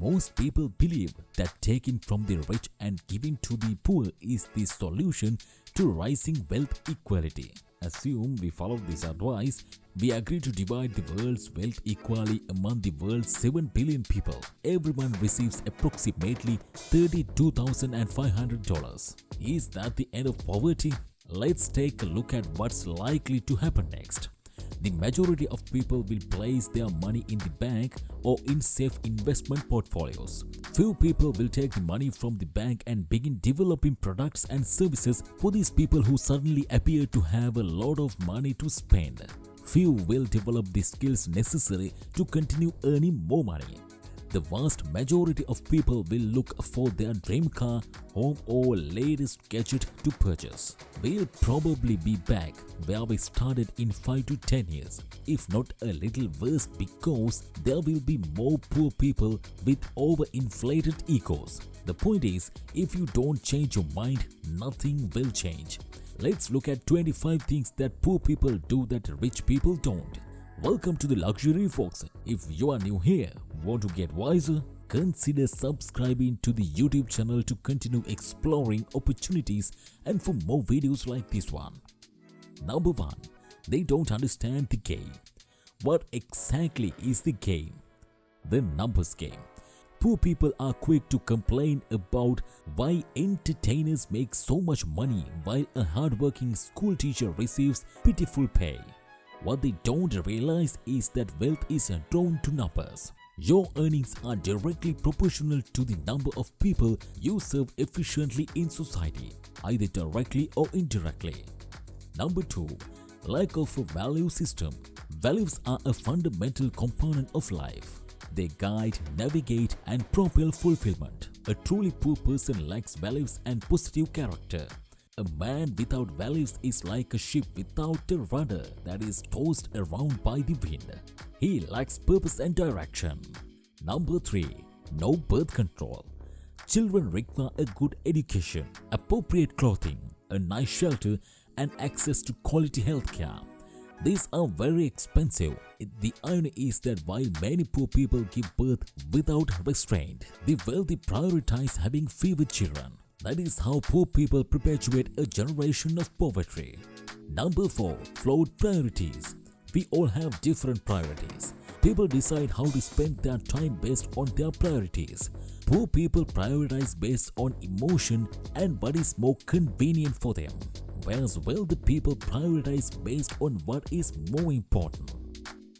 Most people believe that taking from the rich and giving to the poor is the solution to rising wealth equality. Assume we follow this advice, we agree to divide the world's wealth equally among the world's 7 billion people. Everyone receives approximately $32,500. Is that the end of poverty? Let's take a look at what's likely to happen next. The majority of people will place their money in the bank or in safe investment portfolios. Few people will take the money from the bank and begin developing products and services for these people who suddenly appear to have a lot of money to spend. Few will develop the skills necessary to continue earning more money. The vast majority of people will look for their dream car, home or latest gadget to purchase. We'll probably be back where we started in 5 to 10 years, if not a little worse, because there will be more poor people with overinflated egos. The point is, if you don't change your mind, nothing will change. Let's look at 25 things that poor people do that rich people don't. Welcome to the Luxury Folks. If you are new here, want to get wiser, consider subscribing to the YouTube channel to continue exploring opportunities and for more videos like this one. Number 1. They don't understand the game. What exactly is the game? The numbers game. Poor people are quick to complain about why entertainers make so much money while a hardworking school teacher receives pitiful pay. What they don't realize is that wealth is drawn to numbers. Your earnings are directly proportional to the number of people you serve efficiently in society, either directly or indirectly. Number 2. Lack of a value system. Values are a fundamental component of life. They guide, navigate, and propel fulfillment. A truly poor person lacks values and positive character. A man without values is like a ship without a rudder that is tossed around by the wind. He lacks purpose and direction. Number 3. No birth control. Children require a good education, appropriate clothing, a nice shelter, and access to quality healthcare. These are very expensive. The irony is that while many poor people give birth without restraint, the wealthy prioritize having fewer children. That is how poor people perpetuate a generation of poverty. Number 4. Flawed priorities. We all have different priorities. People decide how to spend their time based on their priorities. Poor people prioritize based on emotion and what is more convenient for them, whereas wealthy people prioritize based on what is more important.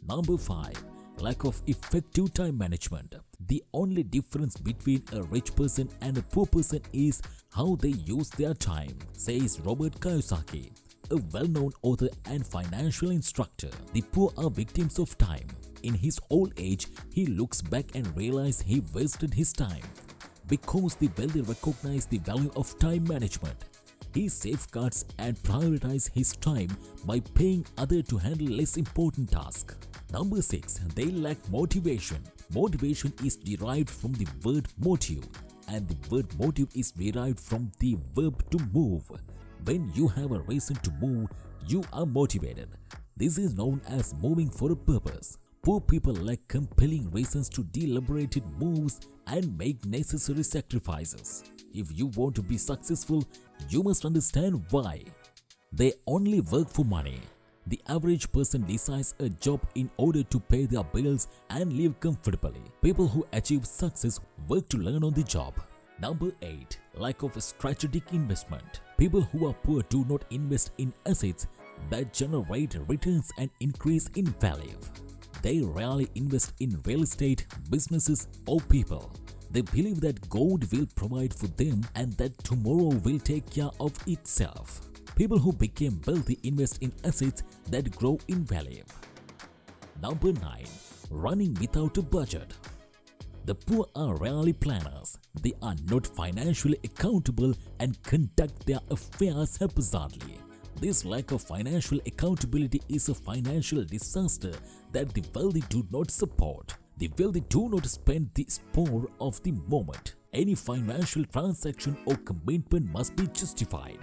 Number 5. Lack of effective time management. The only difference between a rich person and a poor person is how they use their time, says Robert Kiyosaki, a well-known author and financial instructor. The poor are victims of time. In his old age, he looks back and realizes he wasted his time. Because the wealthy recognize the value of time management, he safeguards and prioritizes his time by paying others to handle less important tasks. Number 6. They lack motivation. Motivation is derived from the word motive, and the word motive is derived from the verb to move. When you have a reason to move, you are motivated. This is known as moving for a purpose. Poor people lack compelling reasons to deliberated moves and make necessary sacrifices. If you want to be successful, you must understand why. They only work for money. The average person decides a job in order to pay their bills and live comfortably. People who achieve success work to learn on the job. Number 8. Lack of strategic investment. People who are poor do not invest in assets that generate returns and increase in value. They rarely invest in real estate, businesses, or people. They believe that God will provide for them and that tomorrow will take care of itself. People who became wealthy invest in assets that grow in value. Number 9. Running without a budget. The poor are rarely planners. They are not financially accountable and conduct their affairs haphazardly. This lack of financial accountability is a financial disaster that the wealthy do not support. The wealthy do not spend the spur of the moment. Any financial transaction or commitment must be justified.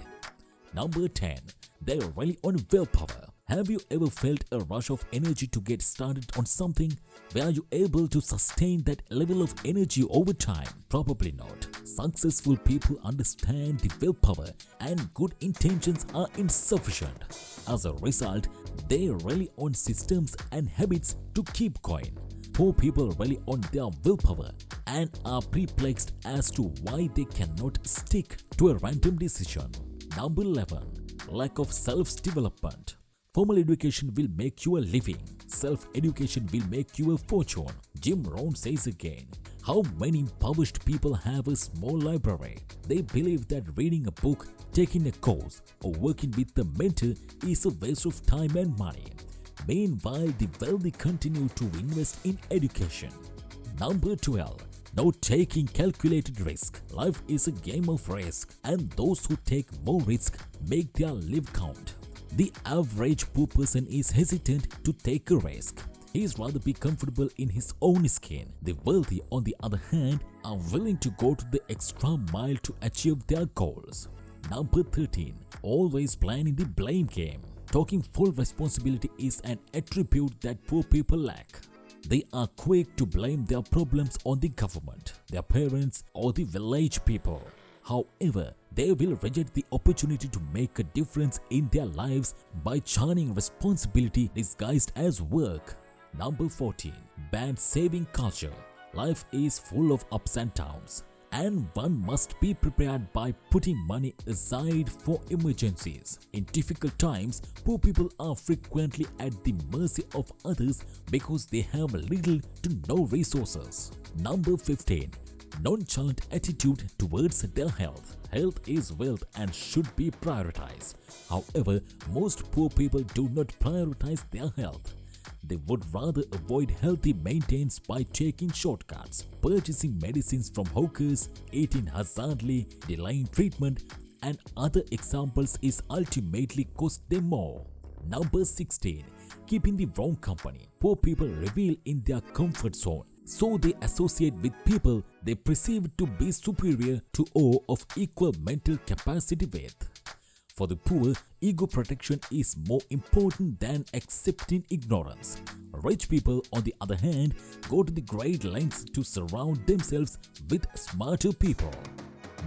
Number 10. They rely on willpower. Have you ever felt a rush of energy to get started on something? Were you able to sustain that level of energy over time? Probably not. Successful people understand the willpower and good intentions are insufficient. As a result, they rely on systems and habits to keep going. Poor people rely on their willpower and are perplexed as to why they cannot stick to a random decision. Number 11. Lack of self-development. Formal education will make you a living. Self-education will make you a fortune. Jim Rohn says again, how many impoverished people have a small library? They believe that reading a book, taking a course, or working with a mentor is a waste of time and money. Meanwhile, the wealthy continue to invest in education. Number 12. No taking calculated risk. Life is a game of risk, and those who take more risk make their life count. The average poor person is hesitant to take a risk. He is rather be comfortable in his own skin. The wealthy, on the other hand, are willing to go to the extra mile to achieve their goals. Number 13. Always playing the blame game. Taking full responsibility is an attribute that poor people lack. They are quick to blame their problems on the government, their parents, or the village people. However, they will reject the opportunity to make a difference in their lives by churning responsibility disguised as work. Number 14. Bad saving culture. Life is full of ups and downs, and one must be prepared by putting money aside for emergencies. In difficult times, poor people are frequently at the mercy of others because they have little to no resources. Number 15. Nonchalant attitude towards their health. Health is wealth and should be prioritized. However, most poor people do not prioritize their health. They would rather avoid healthy maintenance by taking shortcuts, purchasing medicines from hawkers, eating hazardly, delaying treatment, and other examples is ultimately cost them more. Number 16. Keeping the wrong company. Poor people revel in their comfort zone, so they associate with people they perceive to be superior to or of equal mental capacity with. For the poor, ego protection is more important than accepting ignorance. Rich people, on the other hand, go to the great lengths to surround themselves with smarter people.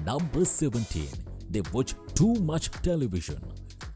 Number 17. They watch too much television.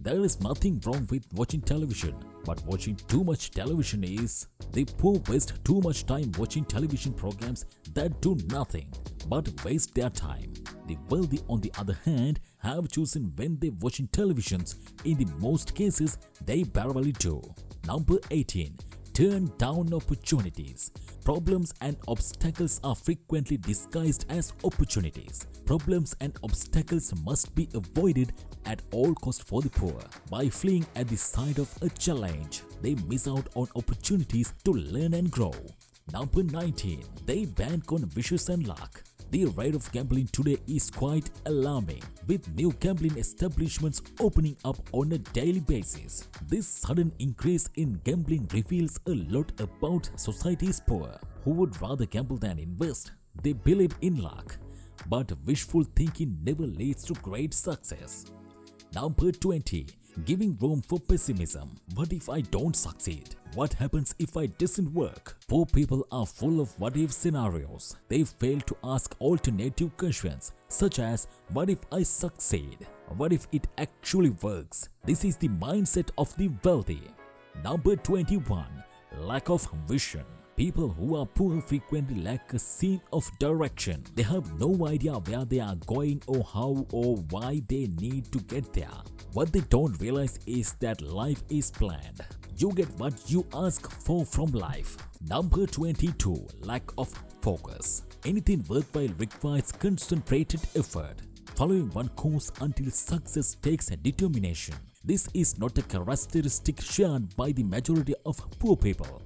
There is nothing wrong with watching television, but watching too much television is. The poor waste too much time watching television programs that do nothing but waste their time. The wealthy, on the other hand, have chosen when they watching televisions. In the most cases, they barely do. Number 18. Turn down opportunities. Problems and obstacles are frequently disguised as opportunities. Problems and obstacles must be avoided at all costs for the poor. By fleeing at the sight of a challenge, they miss out on opportunities to learn and grow. Number 19. They bank on wishes and luck. The rate of gambling today is quite alarming, with new gambling establishments opening up on a daily basis. This sudden increase in gambling reveals a lot about society's poor, who would rather gamble than invest. They believe in luck, but wishful thinking never leads to great success. Number 20. Giving room for pessimism. What if I don't succeed? What happens if it doesn't work? Poor people are full of what-if scenarios. They fail to ask alternative questions, such as, what if I succeed? What if it actually works? This is the mindset of the wealthy. Number 21. Lack of vision. People who are poor frequently lack a sense of direction. They have no idea where they are going or how or why they need to get there. What they don't realize is that life is planned. You get what you ask for from life. Number 22. Lack of focus. Anything worthwhile requires concentrated effort. Following one course until success takes determination. This is not a characteristic shared by the majority of poor people.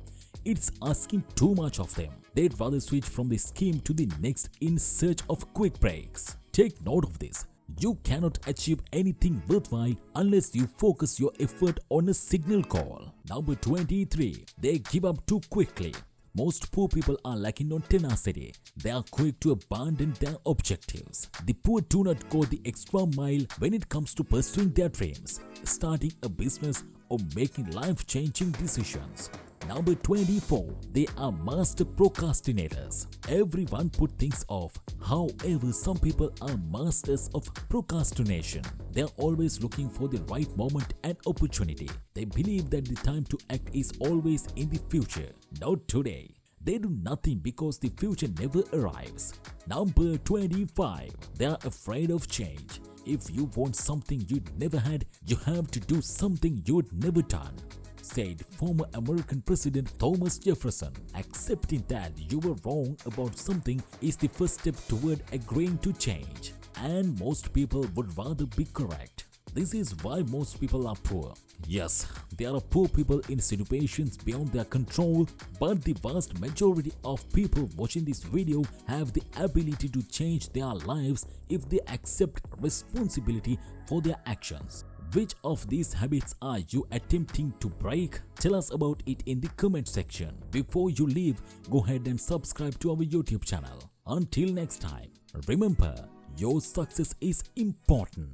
It's asking too much of them. They'd rather switch from the scheme to the next in search of quick breaks. Take note of this. You cannot achieve anything worthwhile unless you focus your effort on a signal call. Number 23. They give up too quickly. Most poor people are lacking on tenacity. They are quick to abandon their objectives. The poor do not go the extra mile when it comes to pursuing their dreams, starting a business, or making life-changing decisions. Number 24. They are master procrastinators. Everyone put things off. However, some people are masters of procrastination. They are always looking for the right moment and opportunity. They believe that the time to act is always in the future, not today. They do nothing because the future never arrives. Number 25. They are afraid of change. If you want something you'd never had, you have to do something you'd never done, said former American President Thomas Jefferson. Accepting that you were wrong about something is the first step toward agreeing to change. And most people would rather be correct. This is why most people are poor. Yes, there are poor people in situations beyond their control, but the vast majority of people watching this video have the ability to change their lives if they accept responsibility for their actions. Which of these habits are you attempting to break? Tell us about it in the comment section. Before you leave, go ahead and subscribe to our YouTube channel. Until next time, remember, your success is important.